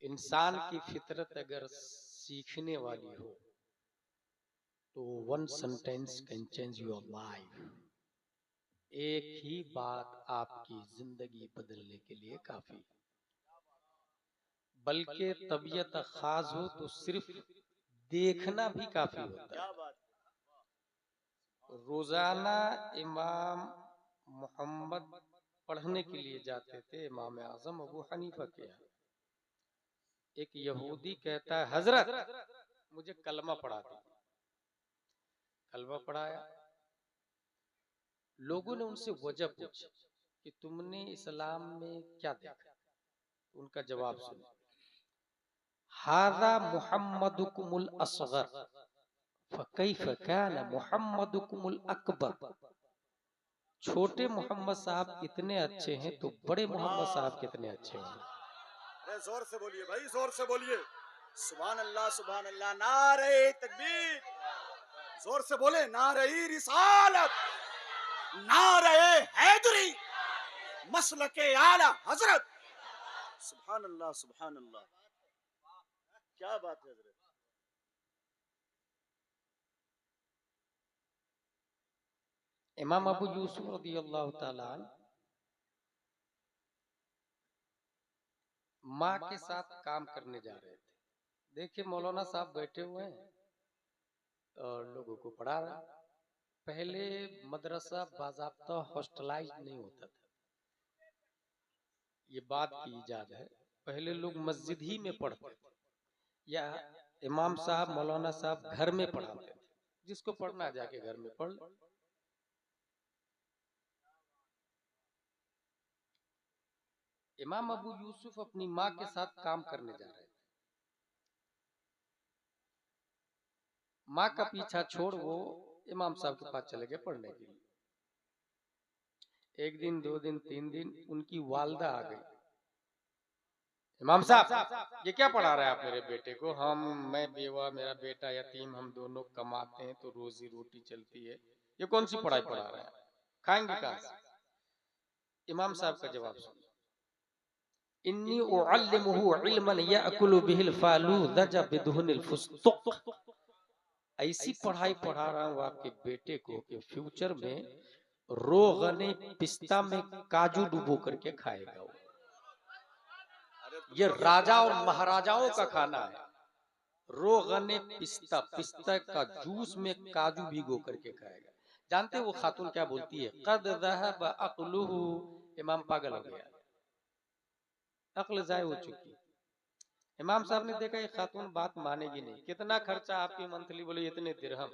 इंसान की फितरत अगर सीखने वाली हो तो one sentence can change your life. एक ही बात आपकी जिंदगी बदलने के लिए काफी, बल्कि तबीयत खास हो तो सिर्फ देखना भी काफी होता है। रोजाना इमाम मोहम्मद पढ़ने के लिए जाते थे, इमाम आजम अबू हनीफा के यहाँ। एक यहूदी कहता है, हजरत मुझे कलमा पढ़ा दीजिए। कलमा पढ़ाया। लोगों ने उनसे वजह पूछी कि तुमने इस्लाम में क्या देखा। उनका जवाब सुनो, हादा मुहम्मदुकुमुल असगर फकैफ कान मुहम्मदुकुमुल अकबर। छोटे मोहम्मद साहब इतने अच्छे हैं तो बड़े मोहम्मद साहब कितने अच्छे होंगे। अरे जोर से बोलिए भाई, जोर से बोलिए। सुभान अल्लाह, नारे तकबीर। जोर से बोले, नारे रिसालत, नारे हैदरी, मसलके आला हजरत। सुभान अल्लाह, सुभान अल्लाह, क्या बात है हजरत। इमाम अबू यूसुफ रदियल्लाहु ताला माँ के साथ काम करने जा रहे थे। देखिए मौलाना साहब बैठे हुए हैं और लोगों को पढ़ा रहे हैं। पहले मदरसा बाज़ाब्ता हॉस्टलाइज नहीं होता था, ये बात की इजाज़त है। पहले लोग मस्जिद ही में पढ़ते थे या इमाम साहब मौलाना साहब घर में पढ़ाते थे। जिसको पढ़ना जाके घर में पढ़ ले। इमाम अबू यूसुफ अपनी माँ के साथ काम करने जा रहे थे। माँ का पीछा छोड़ वो इमाम साहब के पास चले गए पढ़ने के लिए। एक दिन, 2 दिन, 3 दिन उनकी वालदा आ गई। इमाम साहब ये क्या पढ़ा रहे हैं आप मेरे बेटे को? मैं बेवा, मेरा बेटा यतीम, हम दोनों कमाते हैं तो रोजी रोटी चलती है, ये कौन सी पढ़ाई पढ़ा रहे हैं? खाएंगे कहां से? इमाम साहब का जवाब सुनो, इन्नी उअल्लिमुहु इल्मन याकुलु बिहिल फालूदज बिदुनिल फुस्तुक। ऐसी पढ़ाई पढ़ा रहा हूँ आपके बेटे को कि फ्यूचर में रोगने पिस्ता में काजू डुबो करके खाएगा वो। ये राजा और महाराजाओं का खाना है। रोगने पिस्ता, पिस्ता का जूस में काजू भिगो करके खाएगा। जानते वो खातून क्या बोलती है? कद ज़हब अक़लुहु, इमाम पागल हो गया, अक्ल ज़ाय हो चुकी। इमाम साहब ने देखा ये खातून बात मानेगी नहीं। कितना खर्चा आपकी मंथली? बोले इतने दिरहम।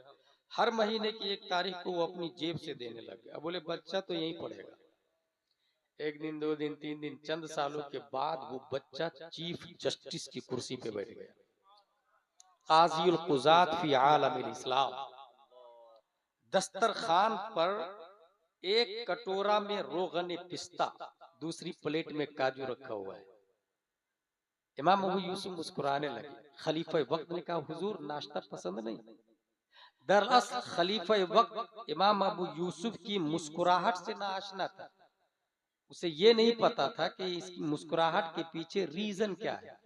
हर महीने की 1 तारीख को वो अपनी जेब से देने लग गया। बोले बच्चा तो यहीं पढ़ेगा। 1 दिन, 2 दिन, 3 दिन, चंद सालों के बाद वो बच्चा चीफ जस्टिस की कुर्सी पे बैठ गया, काज़ी उल कुज़ात फी आलमिल इस्लाम। दस्तरखान पर एक कटोरा में रोगन पिस्ता, दूसरी प्लेट में काजू रखा हुआ है। इमाम अबू यूसुफ मुस्कुराने लगे। खलीफा वक्त ने कहा, हुजूर नाश्ता पसंद नहीं? दरअसल खलीफा वक्त इमाम अबू यूसुफ की मुस्कुराहट से ना आशना था। उसे ये नहीं पता था कि इस मुस्कुराहट के पीछे रीजन क्या है।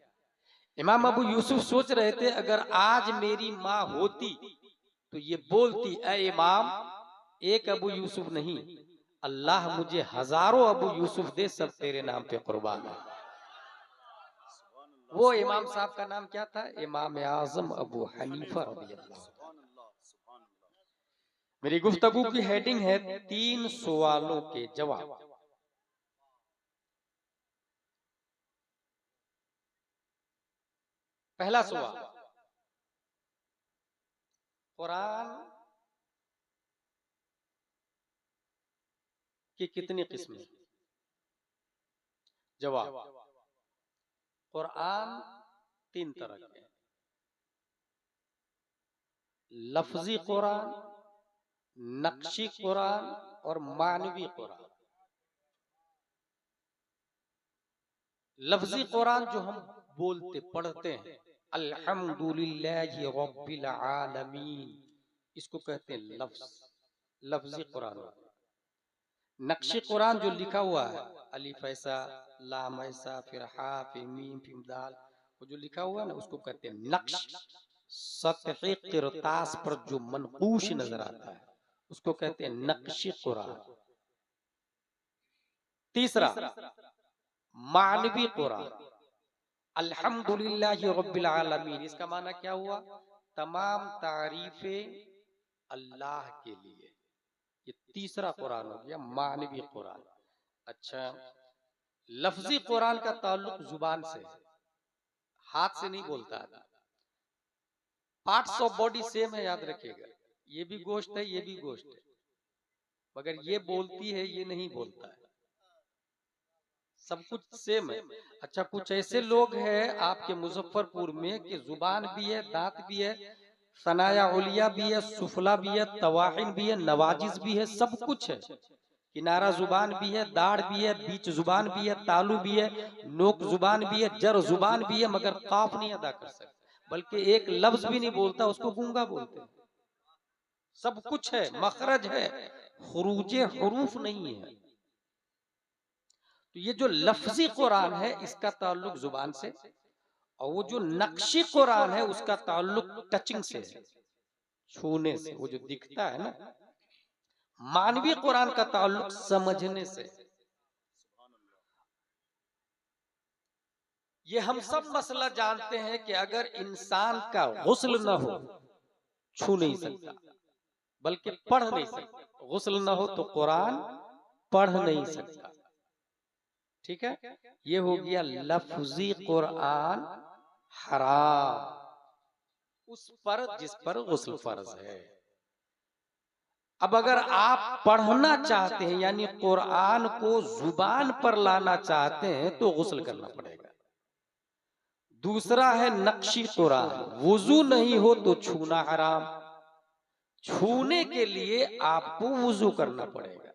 इमाम अबू यूसुफ सोच रहे थे, अगर आज मेरी माँ होती तो ये बोलती, ऐ इमाम, एक अबू यूसुफ नहीं, अल्लाह मुझे हजारों अबू यूसुफ दे, सब तेरे नाम पे कुर्बान है। वो इमाम साहब का नाम क्या था? इमाम आजम अबू हनीफा रज़ियल्लाहु ताला। मेरी गुफ्तगू की हेडिंग है 3 सवालों के जवाब। पहला सवाल, कुरान की कितनी किस्में? जवाब, कुरान 3 तरह के हैं। लफ्जी कुरान, नक्शी कुरान और मानवी कुरान। लफ्जी कुरान जो हम बोलते पढ़ते हैं, अल्हम्दुलिल्लाहि रब्बिल आलमीन, इसको कहते हैं लफ्जी कुरान। नक्शी कुरान जो लिखा हुआ है, अलिफ ऐसा, लाम ऐसा, फिर हा, फिर मीम, फिर दाल, वो जो लिखा हुआ है ना उसको कहते हैं नक्श। सतह किरतास पर जो मनकूश नजर आता है उसको कहते हैं नक्श कुरान। तीसरा मानवी कुरान। अल्हम्दुलिल्लाहि रब्बिल आलमीन, इसका माना क्या हुआ? तमाम तारीफें अल्लाह के लिए। ये तीसरा कुरान हो गया मानवी कुरान। अच्छा, लफ्जी कुरान का ताल्लुक जुबान से है, हाथ से नहीं बोलता है। पार्ट्स ऑफ बॉडी सेम है, याद रखिएगा। ये भी गोश्त है, ये भी गोश्त है, मगर ये बोलती है, ये नहीं बोलता है। सब कुछ सेम है। अच्छा, कुछ ऐसे लोग हैं आपके मुजफ्फरपुर में कि जुबान भी है, दांत भी है, सनाया उलिया भी है, सुफला भी है, तवाहिन भी है, नवाजिज भी है, सब कुछ है। किनारा जुबान भी है, दाढ़ भी है, बीच जुबान भी है, तालू भी है, नोक जुबान भी है, जर जुबान भी है, मगर काफ नहीं अदा कर सकता, बल्कि एक लफ्ज भी नहीं बोलता, उसको गूंगा बोलते हैं। सब कुछ है, मखरज है, खुरूजे हुरूफ नहीं है। तो ये जो लफ्जी कुरान है इसका ताल्लुक जुबान से, और वो जो नक्शी कुरान है उसका ताल्लुक टचिंग से है, छूने से, वो जो दिखता है ना। मानवी कुरान का ताल्लुक समझने से। ये हम सब मसला जानते हैं कि अगर इंसान का गुस्ल न हो छू नहीं सकता, बल्कि पढ़ नहीं सकता। गुस्ल न हो तो कुरान पढ़ नहीं सकता। ठीक है, ये हो गया लफ्जी कुरान हराम उस पर जिस पर गुस्ल फर्ज है। अब अगर आप पढ़ना चाहते हैं, यानी कुरान को जुबान पर लाना चाहते हैं, तो गुस्ल करना पड़ेगा। दूसरा है नक्शी कुरान, वुजू नहीं हो तो छूना हराम, छूने के लिए आपको वुजू करना पड़ेगा।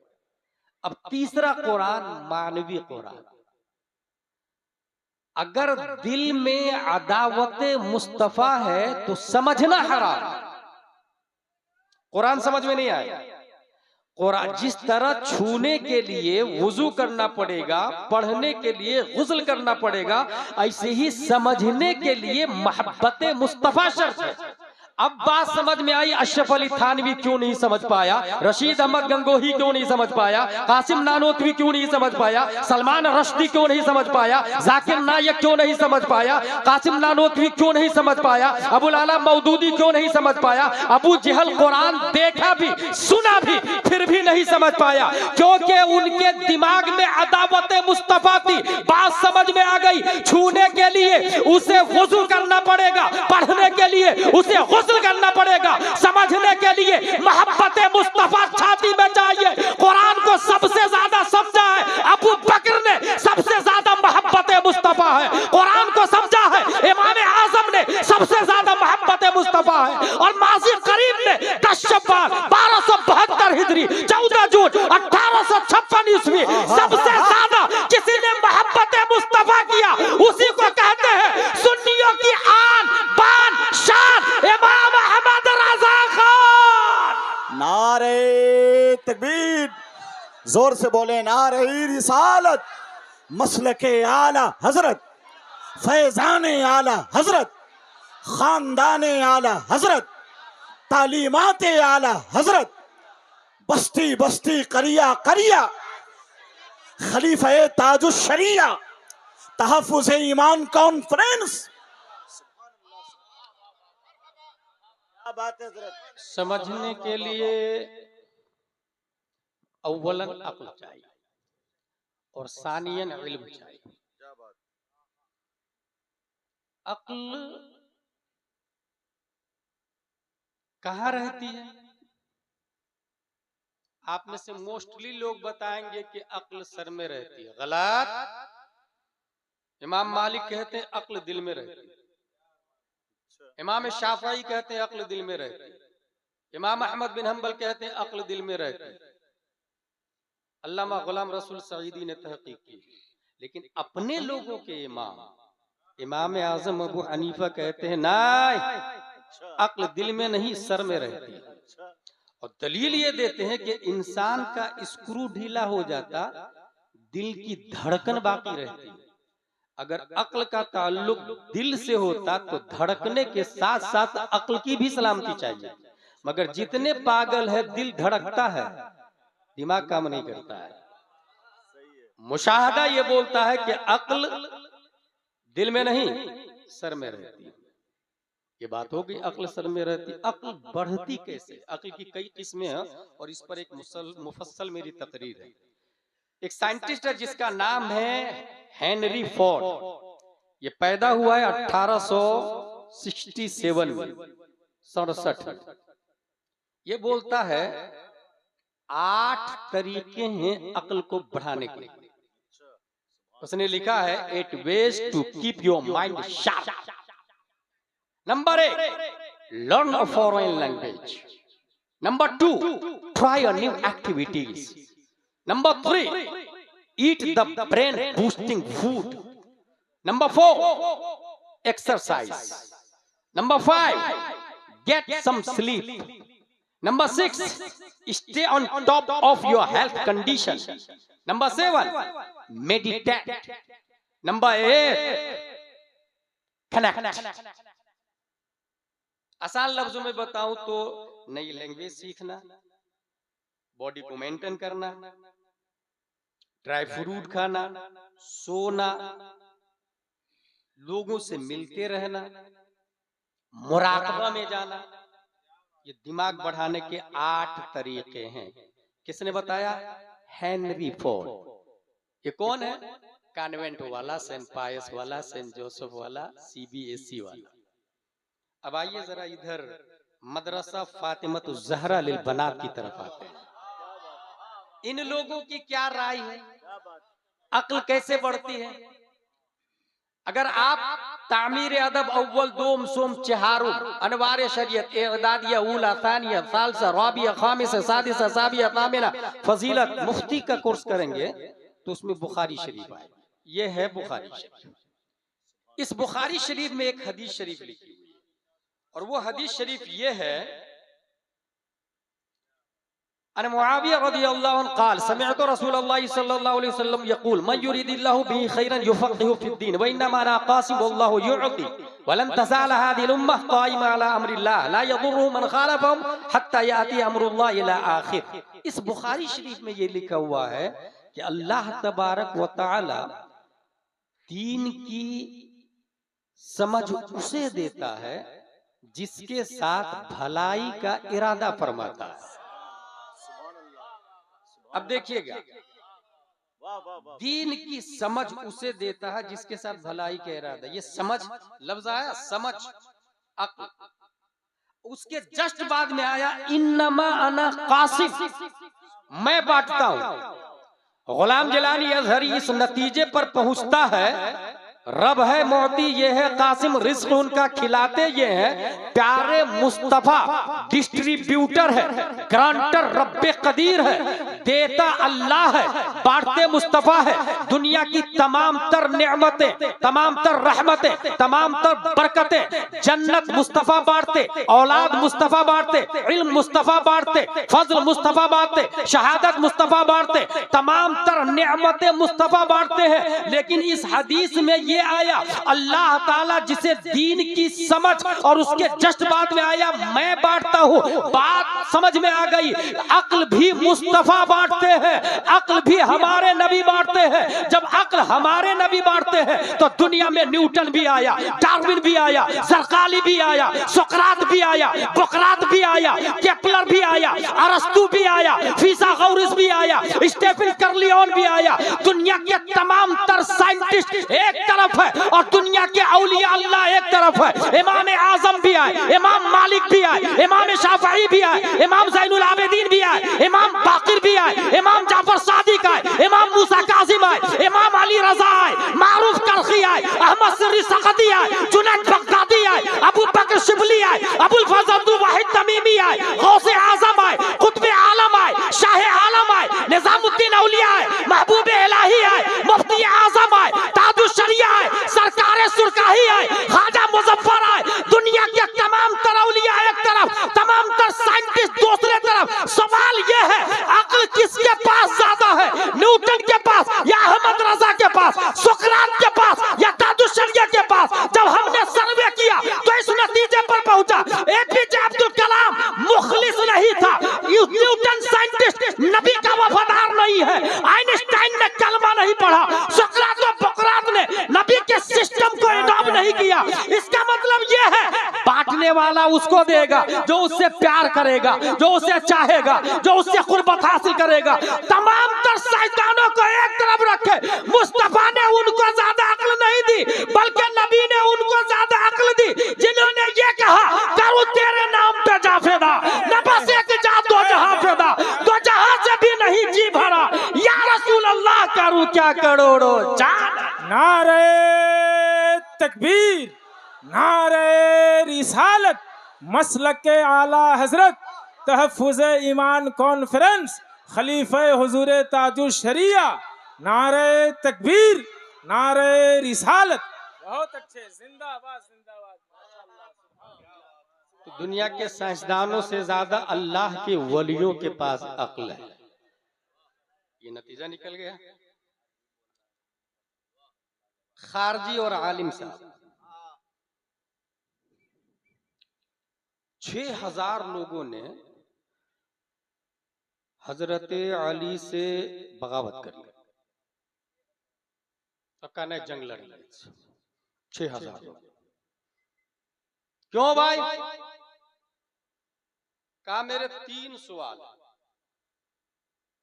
अब तीसरा कुरान मानवी कुरान। अगर दिल में अदावत मुस्तफा है तो समझना हराम। कुरान समझ में नहीं आया। कुरान जिस तरह छूने के लिए वुजू करना पड़ेगा, पढ़ने के लिए गुस्ल करना पड़ेगा, ऐसे ही समझने के लिए मोहब्बत मुस्तफा शर्त है। अब बात समझ में आई, अशरफ अली थानवी क्यों नहीं समझ पाया, रशीद अहमद गंगोही क्यों नहीं समझ पाया, कासिम नानोतवी क्यों नहीं समझ पाया, सलमान रश्दी क्यों नहीं समझ पाया, जाकिर नायक क्यों नहीं समझ पाया, कासिम नानोतवी क्यों नहीं समझ पाया, अबुल आला मौदूदी क्यों नहीं समझ पाया। अबू जहल कुरान देखा भी सुना भी फिर भी नहीं समझ पाया, क्योंकि उनके दिमाग में अदावत मुस्तफा थी। बात समझ में आ गई, छूने के लिए उसे वुजू करना पड़ेगा, पढ़ने के लिए उसे गुस्ल करना पड़ेगा, समझने के लिए मोहब्बत मुस्तफा छाती में चाहिए। कुरान को सबसे ज्यादा समझा है अबू बकर ने, सबसे ज्यादा मोहब्बत मुस्तफा है। कुरान को समझा है इमाम आजम ने, सबसे ज्यादा मोहब्बत मुस्तफा है। और माजी करीम ने 10 शब्बान 1272 हिजरी 14 जून 1856 ईस्वी सबसे ज्यादा किसी ने मोहब्बत मुस्तफा किया, उसी को कहते हैं सुन्नियों की आन बान शान इमाम अहमद रजा खान। नारे तकबीर, जोर से बोले नारे रिसालत, मसलके आला हजरत, फैजाने आला हजरत, खानदाने आला हजरत, तालीमाते आला हजरत, बस्ती बस्ती करिया करिया, खलीफा ताजुश शरिया, तहफ्फुज़ ईमान कॉन्फ्रेंस। क्या बात है हजरत। समझने के लिए अव्वलन अक्ल चाहिए और सानियन इल्म चाहिए। क्या बात। अक्ल कहाँ रहती है? आप में से मोस्टली लोग बताएंगे कि अक्ल सर में रहती है। गलत। इमाम मालिक कहते हैं अक्ल दिल में रहती है, इमाम शाफई कहते हैं अक्ल दिल में रहती है, इमाम अहमद बिन हंबल कहते हैं अक्ल दिल में रहती है, अल्लामा गुलाम रसूल सईदी ने तहकीक की। लेकिन अपने लोगों के इमाम आजम अबू हनीफा कहते हैं नहीं, अक्ल दिल में नहीं सर में रहती है। और दलील ये देते हैं कि इंसान का स्क्रू ढीला हो जाता, दिल की धड़कन बाकी रहती है। अगर अक्ल का ताल्लुक दिल से होता तो धड़कने के साथ साथ अक्ल की भी सलामती चाहिए, मगर जितने पागल है दिल धड़कता है, दिमाग काम नहीं करता है। मुशाहदा ये बोलता है कि अक्ल दिल में नहीं सर में रहती है। ये बात होगी अक्ल सर में रहती, अक्ल बढ़ती कैसे? अक्ल की कई किस्में हैं और इस पर एक मुफस्सल मेरी तकरीर है। एक साइंटिस्ट है जिसका नाम है हेनरी फोर्ड। ये पैदा हुआ है 1867 में, 67। ये बोलता है 8 तरीके हैं अक्ल को बढ़ाने के। उसने लिखा है 8 ways to keep your mind sharp। Number 1, learn a foreign language। Number 2, try a new activities। Number 3, eat the brain boosting food। Number 4, exercise। Number 5, get some sleep। Number 6, stay on top of your health condition। Number 7, meditate। Number 8, connect। आसान लफ्जों में बताऊं तो नई language सीखना, body को maintain करना, dry fruit खाना, सोना, लोगों से मिलते रहना, मुराकबा में जाना। ये दिमाग बढ़ाने के 8 तरीके हैं। किसने बताया? Henry Ford. ये कौन है? कॉन्वेंट वाला, सेंट पायस वाला, सेंट जोसेफ वाला, CBSE वाला। अब आइए जरा इधर मदरसा फातिमतुज ज़हरा लिल बनात की तरफ आते हैं। इन लोगों की क्या राय है? अक्ल कैसे बढ़ती है? अगर आप तामीर अदब अव्वल दोम सोम चहारुम अनवार शरीयत इअदादिया उला सानिया सालसा राबिया खामिसा सादिसा साबिया तामिना फजीलत मुफ्ती का कोर्स करेंगे तो उसमें बुखारी शरीफ आए। ये है बुखारी शरीफ। इस बुखारी शरीफ में एक हदीस शरीफ लिखी हुई है और वो हदीस शरीफ ये है, अन मुआविया रज़ियल्लाहु अन्हु क़ाल समिअतु रसूलल्लाह सल्लल्लाहु अलैहि वसल्लम यक़ूल मन युरिदिल्लाहु बिही खैरन युफ़क़िहु फ़िद्दीन व इन्नमा अना क़ासिम वल्लाहु युअति वलन तज़ाल हाज़िहिल उम्मह क़ाइमा अला अम्रिल्लाह ला यज़ुर्रुहु मन ख़ालफ़हुम हत्ता याति अम्रुल्लाह इला आखिर। इस बुखारी शरीफ में ये लिखा हुआ है कि अल्लाह तबारक व तआला दीन की समझ उसे देता है जिसके साथ भलाई का इरादा फरमाता है। अब देखिएगा, दीन की समझ उसे देता है जिसके साथ भलाई का इरादा। ये समझ लफ्ज आया, समझ अक्ल। उसके जस्ट बाद में आया इन्नमा अना कासिम, मैं बांटता हूं। गुलाम जिलानी अज़हरी इस नतीजे पर पहुंचता है, रब है मोती, ये है कासिम, रिस्क उनका खिलाते ये है प्यारे मुस्तफा, डिस्ट्रीब्यूटर है, ग्रांटर रब्बे कदीर है, देता अल्लाह है, बांटते मुस्तफा है। दुनिया की तमाम तर नेमतें, तमाम तर रहमतें, तमाम तर बरकतें जन्नत मुस्तफा बांटते, औलाद मुस्तफा बांटते, इल्म मुस्तफा बांटते, फजल मुस्तफा बांटते, शहादत मुस्तफा बांटते, तमाम तर नेमतें मुस्तफा बांटते हैं। लेकिन इस हदीस में ये आया अल्लाह ताला जिसे दीन की समझ, और उसके जस्ट बाद में आया मैं बांटता हूं। बात समझ में आ गई, अक्ल भी मुस्तफा बांटते हैं, अक्ल भी हमारे नबी बांटते हैं। जब अक्ल हमारे नबी बांटते हैं तो दुनिया में न्यूटन भी आया, डार्विन भी आया, ज़रकाली भी आया, सुकरात भी आया, बुकरात भी आया, केपलर भी आया, अरस्तु भी आया, फिसागोरस भी आया, स्टेफन कर्लियन भी आया। दुनिया के तमाम तर साइंटिस्ट एक तरफ है और दुनिया के औलिया अल्लाह एक तरफ है। इमाम आजम भी आए, इमाम मालिक भी आए, इमाम शाफई भी आए, इमाम ज़ैनुल आबिदीन भी आए, इमाम बाकिर भी आए, इमाम जाफर सादिक आए, इमाम मूसा कासिम आए, इमाम अली रजा आए, मारूफ करखी आए, अहमद सिर्री सखती आए, जुनैद बगदादी आए, अबू बकर शिबली आए, अबुल फजल अब्दुल वाहिद तमीमी आए, गौसे आजम आए, कुतुबे आलम आए, शाह आलम आए, निजामुद्दीन औलिया आए, महबूब इलाही आए, मुफ्ती आजम आए, ताजुश शरिया आए, सरकारे सुरकाही आए, ख्वाजा मुजफ्फर आए। दुनिया के तमाम तर औलिया एक तरफ, तमाम तर साइंटिस्ट दूसरे तरफ। सवाल यह है अक्ल किसके पास ज्यादा है, न्यूटन के पास या अहमद रजा के पास, सुकरात के पास या ताजुशरिया के पास जब हमने सर्वे किया तो इस नतीजे पर पहुंचा, एपीजे अब्दुल कलाम मुखलिस नहीं था, न्यूटन साइंटिस्ट नबी का वफादार नहीं है, आइंस्टाइन ने कलमा नहीं पढ़ा, सुकरात और बुकरात ने नबी के सिस्टम को एडॉप्ट नहीं किया। इसका मतलब यह है बांटने वाला उसको देगा जो उससे प्यार करेगा, जो उसे चाहेगा, जो उससे कुर्बत हासिल करेगा। तमाम तर शैतानों को एक तरफ रखे, मुस्तफा ने उनको ज्यादा अक्ल नहीं दी बल्कि नबी ने उनको ज्यादा अक्ल दी, जिन्होंने ये कहा करूं तेरे नाम पे जाफेदा, न बस एक जा दो जहां फेदा, दो जहां से भी नहीं जी भरा, या रसूल अल्लाह करूं क्या करोड़ों जान। नारे तकबीर, नारे रिसालत, मसलक के आला हजरत, तहफ़्फ़ुज़ ईमान कॉन्फ्रेंस, खलीफा हुजूर ताजुल शरिया, नारे तकबीर, नारे रिसालत। बहुत अच्छे, जिंदाबाद जिंदाबाद। तो दुनिया के साइंसदानों से ज्यादा अल्लाह के वलियों के पास अक्ल है, ये नतीजा निकल गया। खारजी और आलिम साहब 6000 लोगों ने हजरत अली से बगावत कर ली, तो कहना जंग लड़ ली 6000 लोग। क्यों भाई? कहा मेरे 3 सवाल,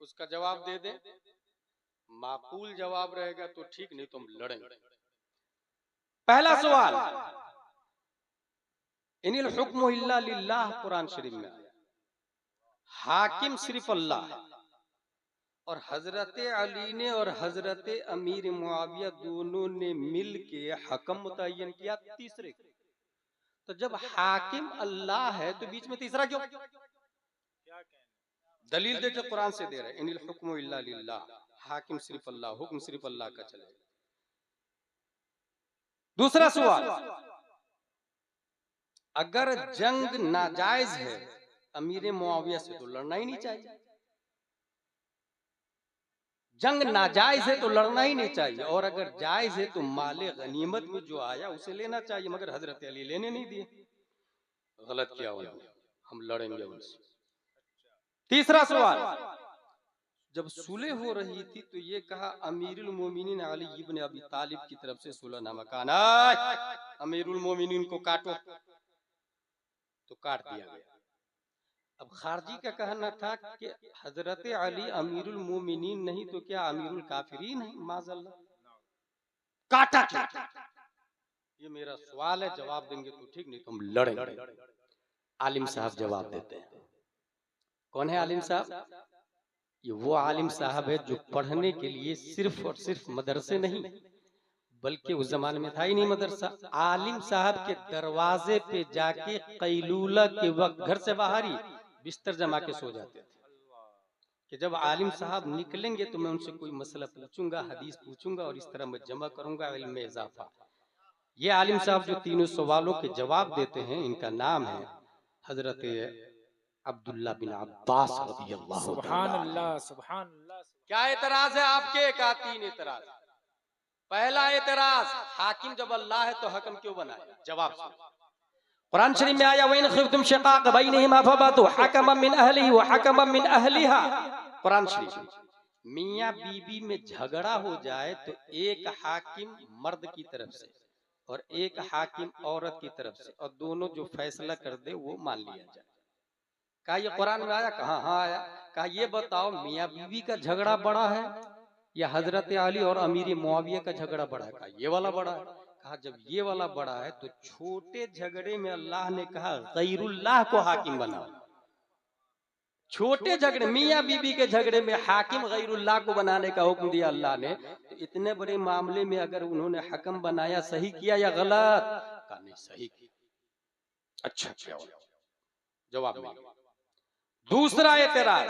उसका जवाब दे दे, माकूल जवाब रहेगा तो ठीक, नहीं तो हम लड़ेंगे। पहला सवाल, इनिल हुक्मु इल्ला लिल्लाह, कुरान शरीफ में आया, हाकिम सिर्फ अल्लाह है, और हजरत अली ने और हजरत अमीर मुआविया दोनों ने मिल के हकम मुतय्यन किया तीसरे को। तो जब हाकिम अल्लाह है तो बीच में तीसरा क्यों? दलील देखिए, कुरान से दे रहे, इनिल हुक्मु इल्ला लिल्लाह, हाकिम सिर्फ अल्लाह, हुक्म सिर्फ अल्लाह का चलेगा। दूसरा सवाल, अगर जंग नाजायज है अमीर मुआविया से तो लड़ना ही नहीं चाहिए, जंग नाजायज है तो लड़ना ही नहीं चाहिए, और अगर जायज है तो माले गनीमत में जो आया उसे लेना चाहिए, मगर हजरत अली लेने नहीं दिए, गलत किया उन्होंने, हम लड़ेंगे उनसे। तीसरा सवाल, जब सुलह हो रही थी तो ये कहा अमीरुल मोमिनीन अली इब्न अबी तालिब की तरफ से सुलहनामा, कहा अमीरुल मोमिनीन को काटो, तो काट दिया गया। अब खारजी का कहना था कि हजरत अली अमीरुल मोमिनीन नहीं तो क्या अमीरुल काफिरीन है, माज़अल्लाह, काटा क्यों? ये मेरा सवाल है, जवाब देंगे तो ठीक, नहीं तो हम लड़ेंगे। आलिम साहब जवाब देते हैं। कौन है आलिम साहब? ये वो आलिम साहब है जो पढ़ने के लिए सिर्फ और सिर्फ मदरसे नहीं, बल्कि उस जमाने में था ही नहीं मदरसा, आलिम साहब के दरवाजे पे जाके कैलूला के वक्त घर से बाहर ही बिस्तर जमा के सो जाते थे कि जब आलिम साहब निकलेंगे तो मैं उनसे कोई मसला पूछूंगा, हदीस पूछूंगा और इस तरह मैं जमा करूंगा इल्म में इजाफा। ये आलिम साहब जो तीनों सवालों के जवाब देते हैं, इनका नाम है हजरत अब्दुल्ला बिन अब्बास रज़ियल्लाहु सुभान तआला। अल्लाह, सुभान अल्लाह। क्या एतराज है आपके? का 3 एतराज। पहला एतराज, हाकिम जब अल्लाह है तो हकम क्यों बनाया? जवाब सुनो, कुरान शरीफ में आया, वइन खिफ्तुम शिकाक बैनहिमा फबअतु हकमम मिन अहलिही व हकमम मिन अहलिहा। कुरान शरीफ, मियां बीबी में झगड़ा हो जाए तो एक हाकिम मर्द की तरफ से और एक हाकिम औरत की तरफ से, और दोनों जो फैसला कर दे वो मान लिया जाए। कहा ये कुरान में आया? कहा हाँ आया। कहा ये बताओ मियां बीबी का झगड़ा बड़ा है या हजरत अली और अमीर मुआविया का झगड़ा बड़ा है? कहा ये वाला बड़ा है। कहा जब ये वाला बड़ा है तो छोटे झगड़े में अल्लाह ने कहा गैरुल्लाह को हाकिम बनाओ। छोटे झगड़े, मियां बीबी के झगड़े में हाकिम गैरुल्लाह को बनाने का हुक्म दिया अल्लाह ने, तो इतने बड़े मामले में अगर उन्होंने हकम बनाया, सही किया या गलत? कहा नहीं, सही किया। अच्छा क्या जवाब मिल गया। दूसरा एतराज,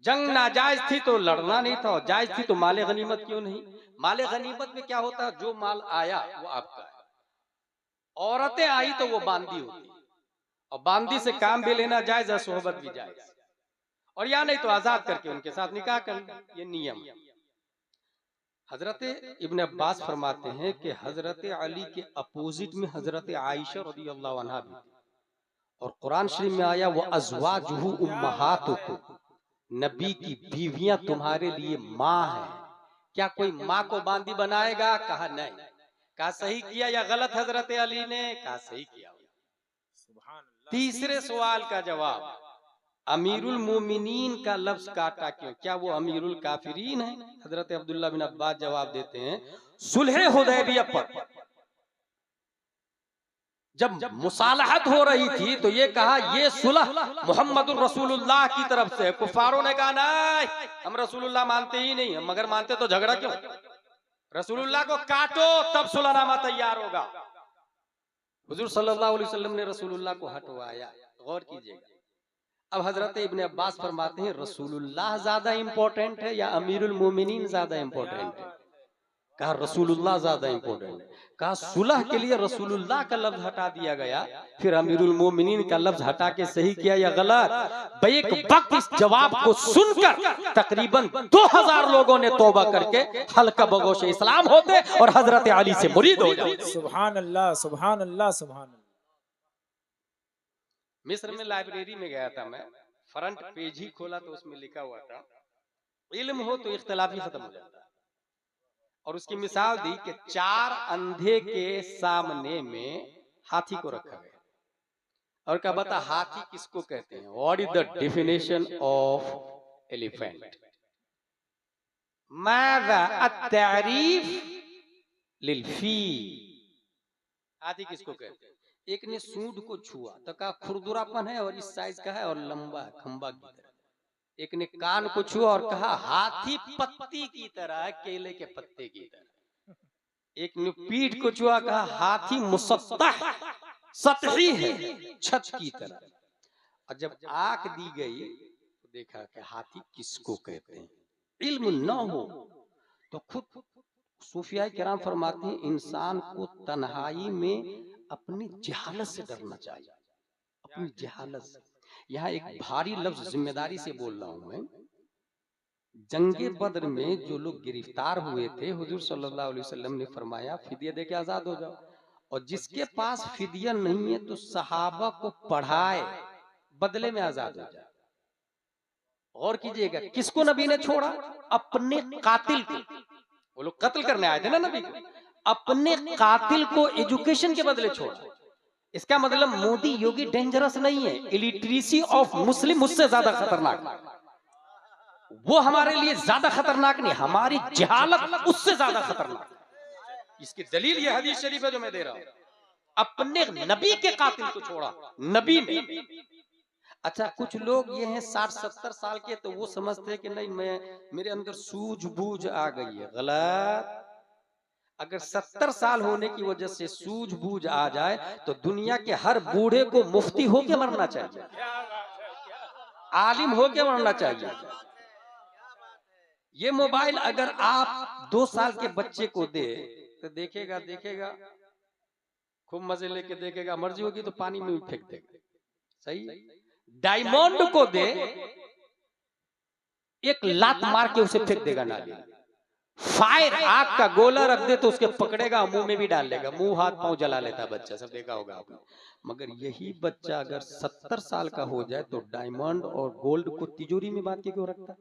जंग नाजायज थी तो लड़ना नहीं था, और जायज थी तो माले गनीमत क्यों नहीं? माले गनीमत में क्या होता है? जो माल आया वो आपका है, औरतें आई तो वो बांदी होती, और बांदी से काम भी लेना जायज है, सोहबत भी जायज, और या नहीं तो आजाद करके उनके साथ निकाह कर, ये नियम। हजरत इब्न अब्बास फरमाते हैं कि हजरत अली के अपोजिट में हजरत आयशा रज़ियल्लाहु अन्हा भी थी। और कुरान शरीफ में आया वो अज़वाजुहु उम्महातुकुम, नबी की बीवियां तुम्हारे लिए माँ है। क्या कोई माँ को बांदी बनाएगा? कहा नहीं। कहा सही किया या गलत हजरत अली ने? कहा सही किया। तीसरे सवाल का जवाब, अमीरुल मोमिनीन का लफ्ज काटा क्यों? क्या वो अमीरुल काफिरीन है? हजरत अब्दुल्ला बिन अब्बास जवाब देते हैं, सुलह हुदैबिया पर जब मुसालहत हो रही थी तो ये कहा ये सुलह मोहम्मदुर रसूलुल्लाह की तरफ से। कुफारों ने कहा नहीं, हम रसूलुल्लाह मानते ही नहीं, हम अगर मानते तो झगड़ा क्यों? रसूलुल्लाह को काटो तब सुलहनामा तैयार होगा। हुजूर सल्लल्लाहु अलैहि वसल्लम ने रसूलुल्लाह को हटवाया। गौर कीजिएगा। अब हजरत इब्ने अब्बास फरमाते हैं रसूलुल्लाह ज्यादा इंपॉर्टेंट है या अमीरुल मोमिनीन ज्यादा इंपॉर्टेंट है? कहा रसूलुल्लाह ज्यादा इंपॉर्टेंट है। कहा सुलह के लिए रसूलुल्लाह का लफ्ज हटा दिया गया, फिर अमीरुल मोमिनीन का लफ्ज हटा के सही किया या गलत? भाई एक वक्त इस जवाब को सुनकर तकरीबन 2000 लोगों ने तौबा करके हल्का बगोश इस्लाम होते और हजरत अली से मुरीद हो जाते। सुभान अल्लाह, सुभान अल्लाह, सुभान अल्लाह। मिस्र में लाइब्रेरी में गया था मैं, फ्रंट पेज ही खोला तो उसमें लिखा हुआ था इल्म हो तो इख्तिलाफ ही खत्म हो जाता है। और उसकी मिसाल दी कि 4 अंधे के सामने में हाथी को रखा गया और कहा बता हाथी किसको कहते हैं? What is the definition of elephant? माज़ा अत-तारीफ लिल-फील, हाथी किसको कहते हैं? एक ने सूंड को छुआ तो कहा खुरदुरापन है और इस साइज का है और लंबा है खंबा की तरह। एक ने कान को छुआ और कहा हाथी पत्ती की तरह, केले के पत्ते की तरह। एक ने पीठ को छुआ, कहा हाथी मुसत्तह सतही है, छत की तरह। और जब आंख दी गई तो देखा कि हाथी किसको कहते हैं। इल्म न हो तो खुद सूफिया किराम फरमाते हैं इंसान को तन्हाई में अपनी जहालत से डरना चाहिए, अपनी जहालत से। यहाँ एक भारी लफ्ज जिम्मेदारी से बोल रहा हूं मैं। जंगे बद्र में जो लोग गिरफ्तार हुए थे, हुजूर सल्लल्लाहु अलैहि वसल्लम ने फरमाया फिदिया दे के आजाद हो जाओ, और जिसके पास फिदिया नहीं है तो सहाबा को पढ़ाए बदले में आजाद हो जाए। और कीजिएगा किसको नबी ने छोड़ा? अपने कातिल को। वो लोग कत्ल करने आए थे ना नबी को, अपने कातिल को एजुकेशन के बदले छोड़ा। इसका मतलब मोदी योगी डेंजरस नहीं है, इलिटरेसी ऑफ मुस्लिम मुझसे ज्यादा खतरनाक। वो हमारे लिए ज्यादा खतरनाक नहीं, हमारी जहालत उससे ज्यादा खतरनाक। इसकी दलील ये हदीस शरीफ है जो मैं दे रहा हूं। अपने नबी के कातिल को छोड़ा नबी ने। अच्छा कुछ लोग ये हैं 60-70 साल के, तो वो समझते हैं कि नहीं मेरे अंदर सूझबूझ आ गई है। गलत। अगर 70 साल होने की वजह से सूझबूझ आ जाए तो दुनिया के हर बूढ़े को मुफ्ती होके मरना चाहिए, आलिम होके मरना चाहिए। ये मोबाइल अगर आप 2 साल के बच्चे को दे तो देखेगा खूब मजे लेके देखेगा, मर्जी होगी तो पानी में भी फेंक देगा। सही। डायमंड को दे एक लात मार के उसे फेंक देगा नाली। फायर आग का गोला रख दे तो उसके पकड़ेगा, मुंह में भी डाल लेगा, मुंह हाथ पांव जला लेता बच्चा, सब देखा होगा आपने। मगर यही बच्चा अगर 70 साल का हो जाए तो डायमंड और गोल्ड को तिजोरी में बांध के क्यों रखता?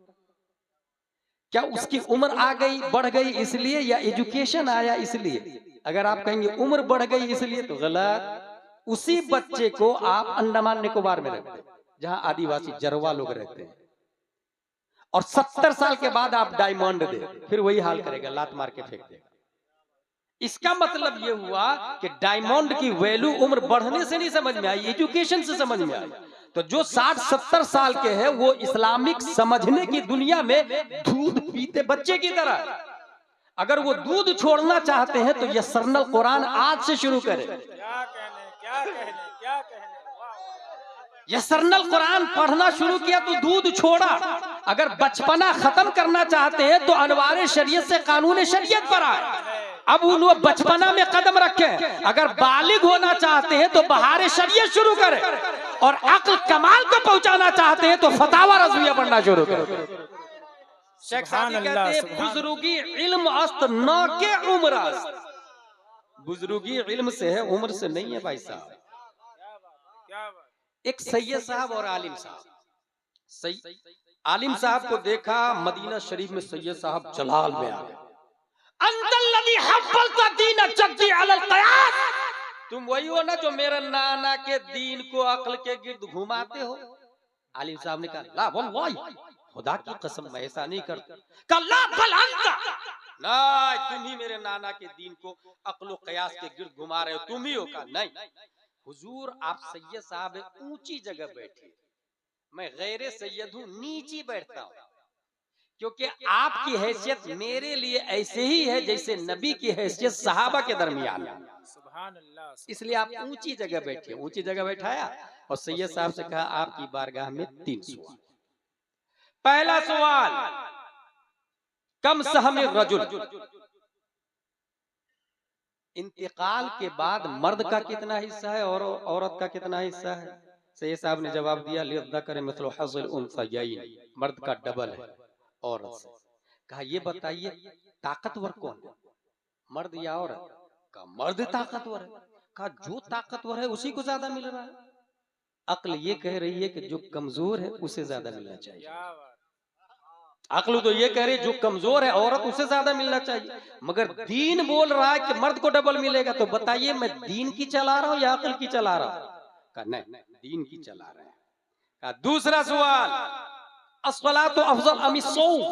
क्या उसकी उम्र आ गई, बढ़ गई इसलिए, या एजुकेशन आया इसलिए? अगर आप कहेंगे उम्र बढ़ गई इसलिए तो गलत। उसी बच्चे को आप अंडमान निकोबार में रखते जहां आदिवासी जरवा लोग रहते हैं, और 70 साल के बाद आप डायमंड दे, फिर वही हाल करेगा, लात मार के फेंक देगा। इसका मतलब ये हुआ कि डायमंड की वैल्यू उम्र बढ़ने से नहीं समझ में आई, एजुकेशन से समझ में आई। तो जो 60-70 साल के हैं वो इस्लामिक समझने की दुनिया में दूध पीते बच्चे की तरह। अगर वो दूध छोड़ना चाहते हैं तो यस्सरनल कुरान आज से शुरू करें। यस्सरनल कुरान पढ़ना शुरू किया तो दूध छोड़ा। अगर बचपना खत्म करना चाहते हैं तो अनवारे शरीयत से कानून शरीयत पर आए। अब उन्हें बचपना में कदम रखें। अगर बालिग होना चाहते हैं तो बहार शरीयत शुरू करें, और अक्ल कमाल को पहुंचाना चाहते हैं तो फतावा रज़विया पढ़ना शुरू करें। शेख सुभान सादी अल्लाह, कहते हैं सुभान बुजुर्गी इल्म अस्त न के उम्र अस्त। बुजुर्गी इल्म से है, उम्र से नहीं है भाई साहब। क्या बात। एक सैयद साहब और आलिम साहब, आलिम साहब को देखा मदीना शरीफ में, सैयद साहब जलाल में आ गए। अंतल्लज़ी हव्वलता दीन जद्दी अलल क़यास, तुम वही हो ना जो मेरे नाना के दीन को अक्ल के गिर्द घुमाते हो। आलिम साहब ने कहा ला वल्लाही, खुदा की कसम मैं ऐसा नहीं करता। कहा ला बल अंता, नहीं तुम ही मेरे नाना के दीन को अक्ल कयास के गिर्द घुमा रहे हो, तुम ही हो। कहा नहीं हुजूर, आप सैयद साहब ऊंची जगह बैठे, मैं गैर सैयद हूँ, नीची बैठता हूँ, क्योंकि आपकी हैसियत मेरे लिए ऐसे ही है जैसे नबी की हैसियत सहाबा के दरमियान है। सुभान अल्लाह, इसलिए आप ऊंची जगह बैठे। ऊंची जगह बैठाया और सैयद साहब से कहा आपकी बारगाह में 3 सवाल। पहला सवाल, कम सहम रजुल, इंतकाल के बाद मर्द का कितना हिस्सा है और औरत का कितना हिस्सा है? सैयद साहब ने जवाब दिया लिज़्ज़करि मिस्लु हज़्ज़िल उन्सयैन, मर्द का डबल है औरत से। कहा ये बताइए ताकतवर कौन है, मर्द या औरत? कहा मर्द ताकतवर है। कहा जो ताकतवर है उसी को ज्यादा मिल रहा है। अक्ल ये कह रही है कि जो कमजोर है उसे ज्यादा मिलना चाहिए। क्या बात। अक्ल तो ये कह रही है जो कमजोर है औरत उसे ज्यादा मिलना चाहिए, मगर दीन बोल रहा है कि मर्द को डबल मिलेगा। तो बताइए मैं दीन की चला रहा हूं या अक्ल की चला रहा हूं? कहा नहीं दीन की चला रहे हैं। कहा दूसरा सवाल, अस्सलातु अफज़ल अम अस्सौम,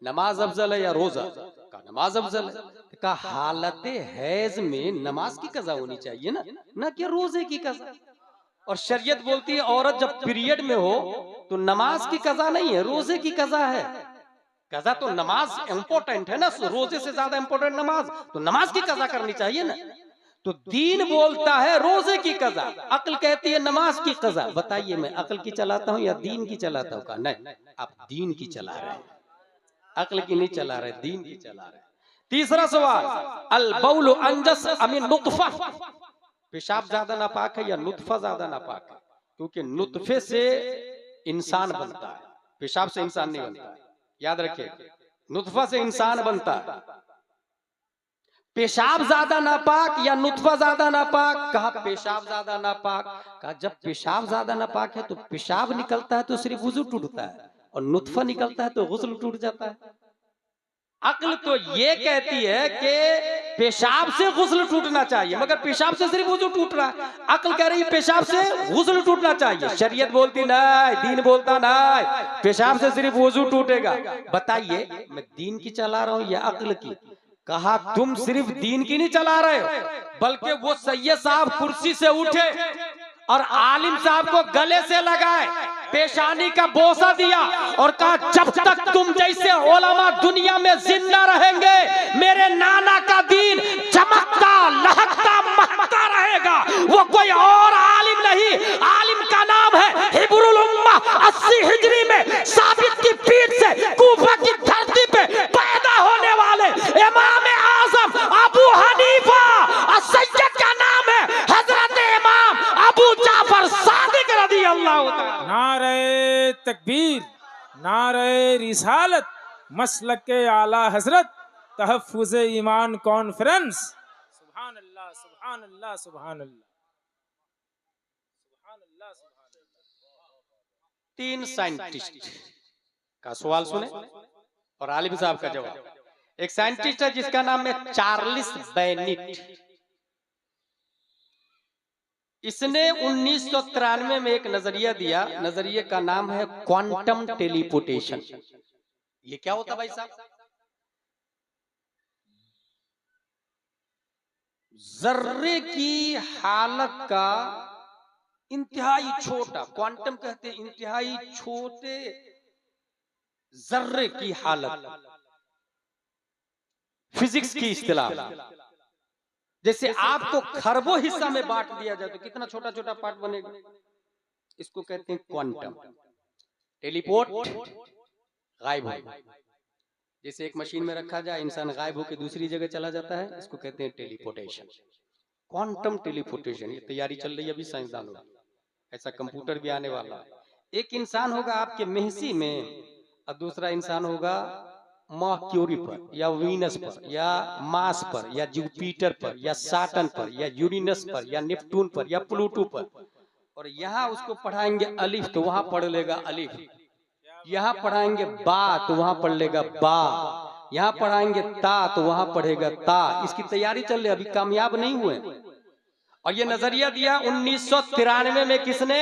नमाज अफजल है या रोजा? कहा नमाज अफजल है। कहा हालत हैज में नमाज की कज़ा होनी चाहिए ना कि रोजे की कज़ा। और शरीयत बोलती है औरत जब पीरियड में हो तो नमाज की कज़ा नहीं है, रोजे की कज़ा है। कज़ा तो नमाज इंपॉर्टेंट है ना, रोजे से ज्यादा इंपॉर्टेंट नमाज, तो नमाज की कज़ा करनी चाहिए ना। तो दीन बोलता है रोजे की कज़ा, अक्ल कहती है नमाज की कज़ा। बताइए मैं अक्ल की चलाता हूँ या दीन की चलाता हूँ? कहा नहीं आप दीन की चला रहे हैं, अक्ल की नहीं चला रहे, दीन की चला रहे। तीसरा सवाल, अल बौल अंजस अमिन नुतफा, पेशाब ज्यादा नापाक है या नुतफा ज्यादा नापाक है? क्योंकि नुतफे से इंसान बनता है, पेशाब से इंसान नहीं बनता है। याद रखिए नुतफा से इंसान बनता है। पेशाब ज्यादा नापाक या नुतफा ज्यादा नापाक? कहा पेशाब ज्यादा नापाक। कहा जब पेशाब ज्यादा नापाक है तो पेशाब निकलता है तो सिर्फ वुजू टूटता है, और नुतफा निकलता है तो गुस्ल टूट जाता है। अक्ल तो ये कहती है कि पेशाब से गुस्ल टूटना चाहिए, मगर पेशाब से सिर्फ वुजू टूट रहा है। अक्ल कह रही है पेशाब से गुस्ल टूटना चाहिए, शरीयत बोलती नहीं, दीन बोलता नहीं, पेशाब से सिर्फ वुजू टूटेगा। बताइए मैं दीन की चला रहा हूं या अक्ल की? कहा तुम सिर्फ दीन की नहीं चला रहे हो, बल्कि वो सैयद साहब कुर्सी से उठे और आलिम साहब को गले से लगाए, पेशानी का बोसा दिया और कहा जब तक तुम जैसे उलमा दुनिया में जिंदा रहेंगे मेरे नाना का दीन चमकता लहकता महकता रहेगा। वो कोई और आलिम नहीं, आलिम का नाम है हिब्रुल उम्मा। 80 हिजरी में साबित की पीठ से कूफा की धरती पे पैदा होने वाले इमाम आजम अबू हनीफा, सैयद का नाम है हजरत इमाम अबू जाफर सादिक रज़ी अल्लाह तआला। नारे तकबीर, नारे रिसालत, मसलक के आला हजरत, तहफ़्फ़ुज़ ईमान कॉन्फ्रेंस। सुभान अल्लाह, सुभान अल्लाह, सुभान अल्लाह, सुभान अल्लाह, सुभान अल्लाह। 3 साइंटिस्ट का सवाल सुने और आलिम साहब का जवाब। एक साइंटिस्ट है जिसका नाम है चार्ल्स बेनिट। इसने 1993 में एक नजरिया दिया, नजरिए का नाम है क्वांटम टेलीपोर्टेशन। ये क्या होता भाई साहब? जर्रे की हालत का इंतहाई छोटा, क्वांटम कहते हैं इंतहाई छोटे जर्रे की हालत, फिजिक्स की इस्तिलाह। जैसे आपको खरबों हिस्सा में बांट दिया जाए तो कितना छोटा छोटा पार्ट बनेगा, इसको कहते हैं क्वांटम टेलीपोर्ट। गायब हो, जैसे एक मशीन में रखा जाए, इंसान गायब होकर दूसरी जगह चला जाता है, इसको कहते हैं टेलीपोर्टेशन, क्वांटम टेलीपोर्टेशन। ये तैयारी चल रही है अभी साइंसदानों की, ऐसा कंप्यूटर भी आने वाला है। एक इंसान होगा आपके मेहसी में और दूसरा इंसान होगा मर्क्यूरी पर या वीनस पर या मार्स पर या जुपिटर पर या सैटर्न पर या यूरेनस पर या नेपट्टून पर या प्लूटो पर, और यहाँ उसको पढ़ाएंगे अलिफ तो वहां पढ़ लेगा अलिफ, यहाँ पढ़ाएंगे बा तो वहां पढ़ लेगा बा, यहाँ पढ़ाएंगे ता तो वहां पढ़ेगा ता। इसकी तैयारी चल रही, अभी कामयाब नहीं हुए। और ये नजरिया दिया 1993 में किसने?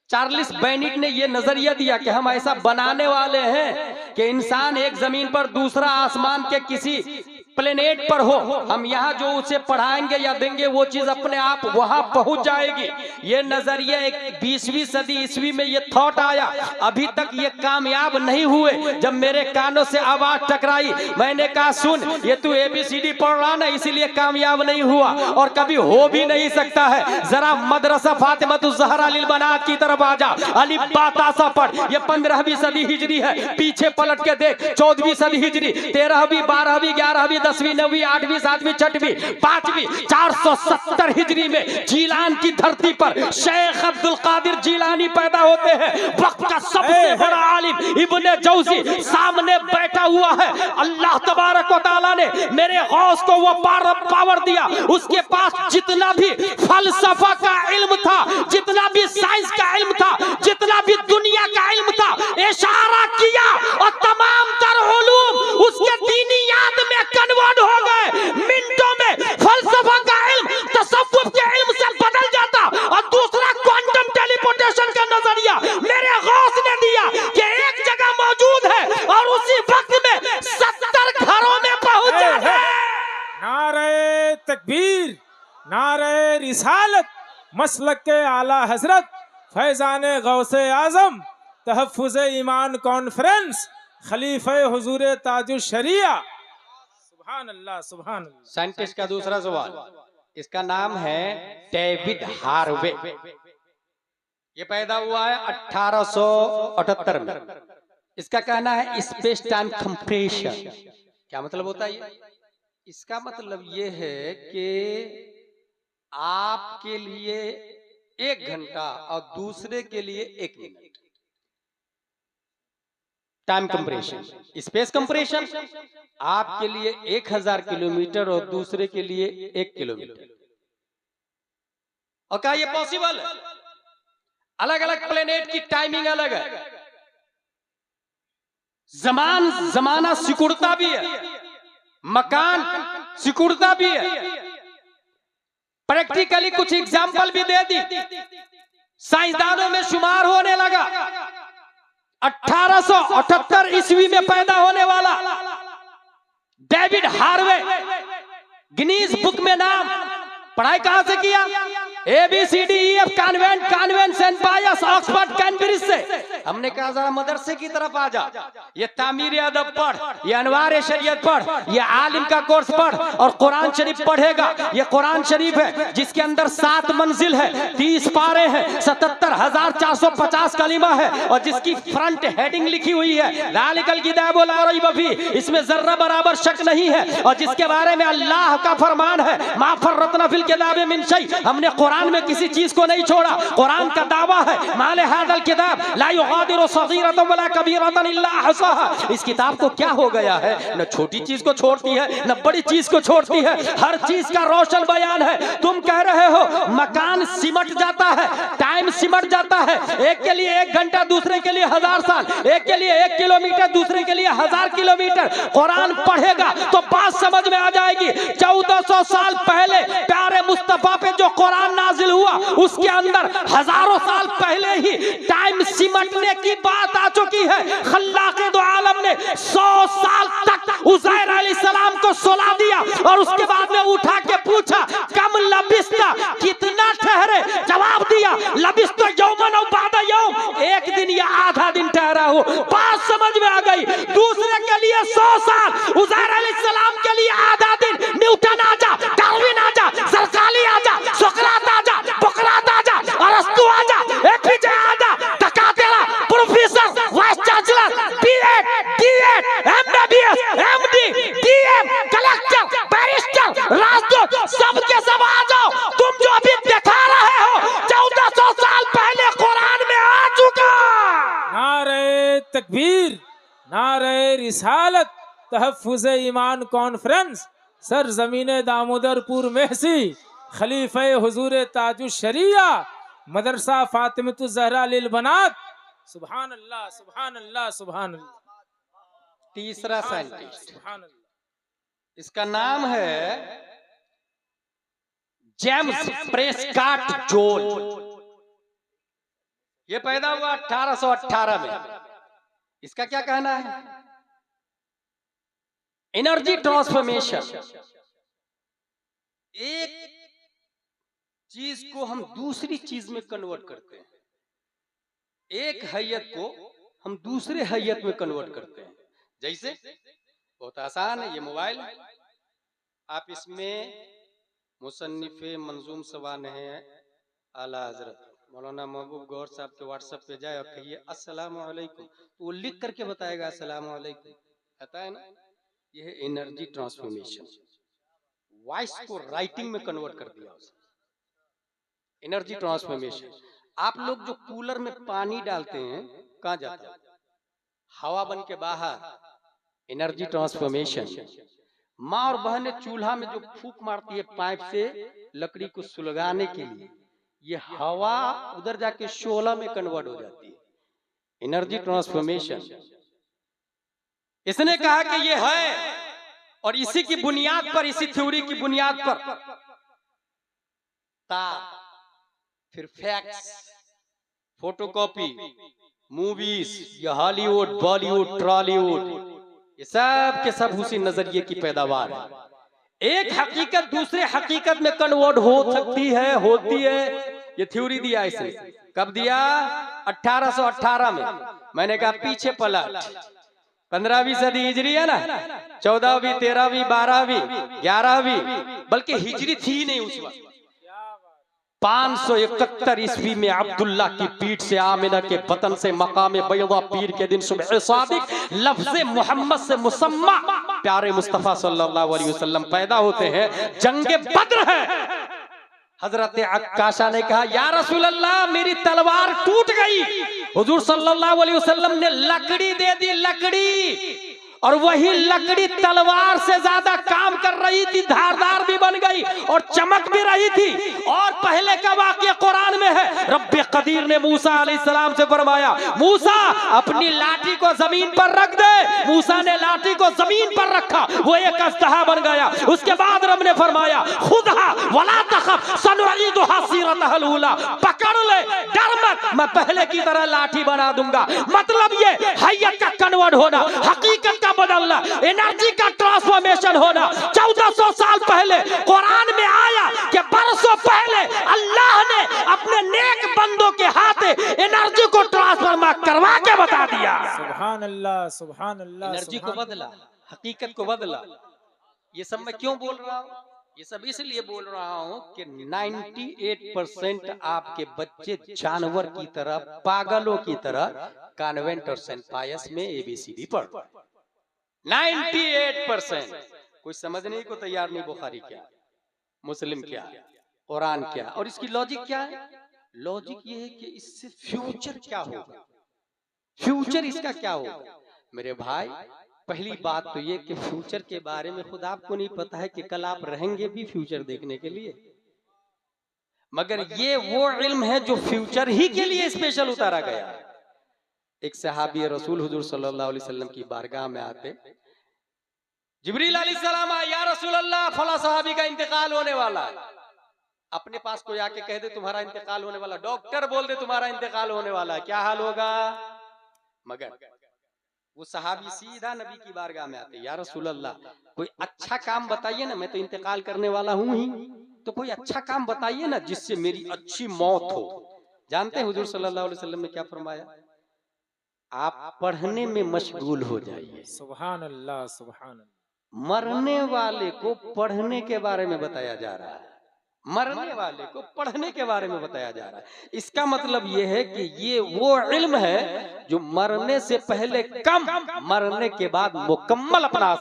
चार्ल्स बेनिट ने ये नजरिया दिया कि हम ऐसा बनाने वाले हैं कि इंसान एक जमीन पर दूसरा आसमान के किसी प्लेनेट पर हो, हम यहाँ जो उसे पढ़ाएंगे या देंगे वो चीज अपने आप वहां पहुंच जाएगी। ये नजरिया 20वीं सदी ईस्वी में ये थॉट आया, अभी तक ये कामयाब नहीं हुए। जब मेरे कानों से आवाज टकराई, मैंने कहा सुन, ये तू ABCD पढ़ रहा ना, इसीलिए कामयाब नहीं हुआ और कभी हो भी नहीं सकता है। जरा मदरसा फातिमतुज़ ज़हरा लिल बनात की तरफ आ जा, अलिफ बा ता सा पढ़। ये 15वीं सदी हिजरी है, पीछे पलट के देख 14वीं सदी हिजरी, 13वीं 12वीं 11वीं 10वीं 9वीं 8वीं 7वीं 6वीं 5वीं 470 हिजरी में जीलान की धरती पर शेख अब्दुल कादिर जीलानी पैदा होते हैं। वक्त का सबसे बड़ा आलिम इब्ने जौजी सामने बैठा हुआ है। अल्लाह तबारक व तआला ने मेरे गौस को वो पावर दिया, उसके पास जितना भी फलसफा का इल्म था, जितना भी साइंस का इल्म था, जितना भी दुनिया का इल्म था, इशारा किया और तमाम तर उलूम उसके दीनियात में कन्वर्ट हो गए। मिनटों में फलसफा का इल्म तसव्वुफ के इल्म से बदल जाता। और दूसरा क्वांटम टेलीपोर्टेशन का नजरिया मेरे गौस ने दिया कि एक जगह मौजूद है और उसी वक्त में 70 घरों में पहुंच जाता है। नारे तकबीर, नारे रिसालत, मसलक के आला हजरत फैजान गौसे आजम, तहफ्फुज़ ईमान कॉन्फ्रेंस, खलीफे हुजूर ताजुश शरिया। सुभान अल्लाह, सुभान अल्लाह। साइंटिस्ट का दूसरा सवाल, इसका नाम है डेविड हार्वे। ये पैदा हुआ है 1878 में। इसका कहना है स्पेस टाइम कंप्रेशन। क्या मतलब होता है ये? इसका मतलब ये है कि आपके लिए 1 घंटा और दूसरे के लिए 1 minute. Time compression, space compression, आपके लिए 1000 किलोमीटर और दूसरे के लिए 1 किलोमीटर। और क्या ये पॉसिबल है? अलग अलग प्लेनेट की टाइमिंग अलग है, जमाना सिकुड़ता भी है, मकान सिकुड़ता भी है। प्रैक्टिकली कुछ एग्जाम्पल भी दे दी, साइंसदानों में शुमार होने लगा। 1878 ईस्वी में पैदा होने वाला डेविड हार्वे, गिनीज बुक में नाम। पढ़ाई कहां से किया? ABCDEF कॉन्वेंट सेंट पायस ऑक्सफोर्ड कैम्ब्रिज से। हमने कहा जरा मदरसे की तरफ आ जा, ये तामीर अदब पढ़, ये अनवार शरीयत पढ़, ये आलिम का कोर्स पढ़ और कुरान शरीफ पढ़ेगा। ये कुरान शरीफ है जिसके अंदर 7 मंजिल है, 30 पारे हैं, 77,450 कलीमा है और जिसकी फ्रंट हेडिंग लिखी हुई है ज़ालिकल किताबु ला रैब फीह, इसमें जर्रा बराबर शक नहीं है। और जिसके बारे में अल्लाह का फरमान है, मा फर्रतना फिल किताबि मिन शै, हमने कुरान में किसी चीज को नहीं छोड़ा। कुरान का दावा है, माले हादल किताब ला युगादिरु सगीरतन वला कबीरतन इल्ला अहसाहा। इस किताब को क्या हो गया है, न छोटी चीज को छोड़ती है न बड़ी चीज को छोड़ती है, हर चीज का रोशन बयान है। तुम कह रहे हो मकान सिमट जाता है, टाइम सिमट जाता है, एक के लिए 1 घंटा दूसरे के लिए 1000 साल, एक के लिए 1 किलोमीटर दूसरे के लिए 1000 किलोमीटर। कुरान पढ़ेगा तो बात समझ में आ जाएगी। 1400 साल पहले प्यारे मुस्तफा पे जो कुरान नाजिल हुआ, उसके अंदर हजारों साल पहले ही टाइम सिमटने की बात आ चुकी है। खल्लाक़े दो आलम ने 100 साल तक उज़ैर अलैहिस्सलाम को सुला दिया और उसके बाद में उठा के पूछा कम लबिस्ता, कितना ठहरे? जवाब दिया लबिस्तु यौमन औ बादा यौम, 1 दिन या आधा दिन ठहरा हो। बात समझ में आ गई। दूसरे के लिए 100 साल, उज़ैर अलैहिस्सलाम के लिए आधा दिन। न्यूटन आजा, डार्विन आजा, ज़रकाली आजा, सोक्रात आजा, बुकरात आजा, अरस्तु आजा, एपीजे आजा, टकातेरा, professor, vice chancellor, B Ed, D Ed, MBBS, MD, DM, collector, barrister, राजदूत, सब के सब आ जाओ। तुम जो अभी दिखा रहे हो 1400 साल पहले कुरान में आ चुका। रिसालत तहफ़्फ़ुज़ ईमान कॉन्फ्रेंस सर ज़मीन दामोदरपुर महसी खलीफे हुजूर ताजुश शरिया मदरसा फातिमतुज़ ज़हरा लिल बनात। सुभान अल्लाह सुभान अल्लाह सुभान अल्लाह। तीसरा साइंटिस्ट, सुभान अल्लाह। इसका नाम है जेम्स प्रेस्कॉट जोल। ये पैदा हुआ 1818 में। इसका क्या कहना है? एनर्जी ट्रांसफॉर्मेशन, एक चीज को हम दूसरी चीज में कन्वर्ट करते हैं, एक हैयत को हम दूसरे हैयत में कन्वर्ट करते हैं। जैसे बहुत आसान है, ये मोबाइल है, आप इसमें मुसन्निफे मंजूम सवान है आला हजरत मौलाना महबूब गौर साहब के व्हाट्सएप पे जाए और कहिए अस्सलाम वालेकुम, तो वो लिख करके बताएगा अस्सलाम वालेकुम, कहता है ना। यह है एनर्जी ट्रांसफॉर्मेशन। वॉइस को राइटिंग में कन्वर्ट कर दिया उसने, एनर्जी ट्रांसफॉर्मेशन। आप लोग जो कूलर में पानी डालते हैं कहाँ जाता है? हवा बन के बाहर, एनर्जी ट्रांसफॉर्मेशन। माँ और बहनें चूल्हा में जो फूंक मारती है पाइप से लकड़ी को सुलगाने के लिए, ये हवा उधर जाके शोला में कन्वर्ट हो जाती है, एनर्जी ट्रांसफॉर्मेशन। इसने कहा कि ये है, और इसी की बुनियाद पर, इसी थ्योरी की बुनियाद पर तार, फिर फैक्स, फोटोकॉपी, मूवीज, ये हॉलीवुड, बॉलीवुड, टॉलीवुड, ये सब के सब उसी नजरिए की पैदावार है। एक हकीकत दूसरे हकीकत में कन्वर्ट हो सकती है, होती है। ये थ्योरी दिया इसने। कब दिया? 1818 में। मैंने कहा पीछे पलट, 15वीं सदी हिजरी है ना, 14वीं, 13वीं, 12वीं, 11वीं, बल्कि हिजरी थी नहीं उस वक्त। 571 ईस्वी में अब्दुल्ला की पीठ से, आमिना के बतन से, मकाम बैदा पीर के दिन सुबह सादिक लफ्ज़े मोहम्मद से मुसम्मा प्यारे मुस्तफा सल्लल्लाहु अलैहि वसल्लम पैदा होते हैं। जंगे बद्र है। हजरत अक्काशा ने कहा या रसूल अल्लाह, मेरी तलवार टूट गई। हुजूर सल्लल्लाहु अलैहि वसल्लम ने लकड़ी दे दी, लकड़ी, और वही लकड़ी तलवार से ज्यादा काम कर रही थी, धारदार भी बन गई और चमक भी रही थी। और पहले का वाक़या कुरान में है, रब्बे कदीर ने मूसा अलैहिस्सलाम से फरमाया, मूसा अपनी लाठी को जमीन पर रख दे। मूसा ने लाठी को जमीन पर रखा, वो एक अस्तहा बन गया। उसके बाद रब ने फरमाया, खुदहा वला तखफ सनुईदुहा सीरतहल उला, पकड़ ले, डर मत, मैं पहले की तरह लाठी बना दूंगा। मतलब ये हैयत का कन्वर्ट होना, हकीकत का बदलना, एनर्जी का ट्रांसफॉर्मेशन होना। 1400 साल पहले कुरान में आया कि बरसों पहले अल्लाह ने अपने नेक बंदों के हाथ एनर्जी को ट्रांसफॉर्म करवा के बता दिया। सुभान अल्लाह सुभान अल्लाह। एनर्जी को बदला, हकीकत को बदला। ये सब मैं क्यों बोल रहा हूँ? ये सब इसलिए बोल रहा हूँ कि 98% आपके बच्चे जानवर की तरह, पागलों की तरह कॉन्वेंट और सेंट पायस में ABCD पढ़। 98% कोई समझने को तैयार नहीं। बुखारी क्या, मुस्लिम क्या, कुरान क्या, और इसकी लॉजिक क्या है? लॉजिक ये है कि इससे फ्यूचर क्या होगा, फ्यूचर इसका क्या होगा। मेरे भाई, पहली बात तो ये कि फ्यूचर के बारे में खुद आपको नहीं पता है कि कल आप रहेंगे भी फ्यूचर देखने के लिए, मगर ये वो इल्म है जो फ्यूचर ही के लिए स्पेशल उतारा गया है। एक सहाबी रसूल हुजूर सल्लल्लाहु अलैहि वसल्लम की बारगाह में आते, जिब्रील अलैहिस्सलाम आए, या रसूल अल्लाह, फला सहाबी का इंतकाल होने वाला है। अपने पास कोई आके कह दे तुम्हारा इंतकाल होने वाला, डॉक्टर बोल दे तुम्हारा इंतकाल होने वाला है, क्या हाल होगा? मगर वो सहाबी सीधा नबी की बारगाह में आते, या रसूल अल्लाह, कोई अच्छा काम बताइए ना, मैं तो इंतकाल करने वाला हूँ ही, तो कोई अच्छा काम बताइए ना जिससे मेरी अच्छी मौत हो। जानते हैं हुजूर सल्लल्लाहु अलैहि वसल्लम ने क्या फरमाया? आप पढ़ने में मशगूल हो जाइए। सुभान अल्लाह सुभान अल्लाह। मरने वाले को पढ़ने के बारे में बताया जा रहा है, मरने वाले को पढ़ने के बारे में बताया जा रहा है। इसका मतलब यह है कि ये वो इल्म है जो मरने से पहले कम, मरने के बाद मुकम्मल अपना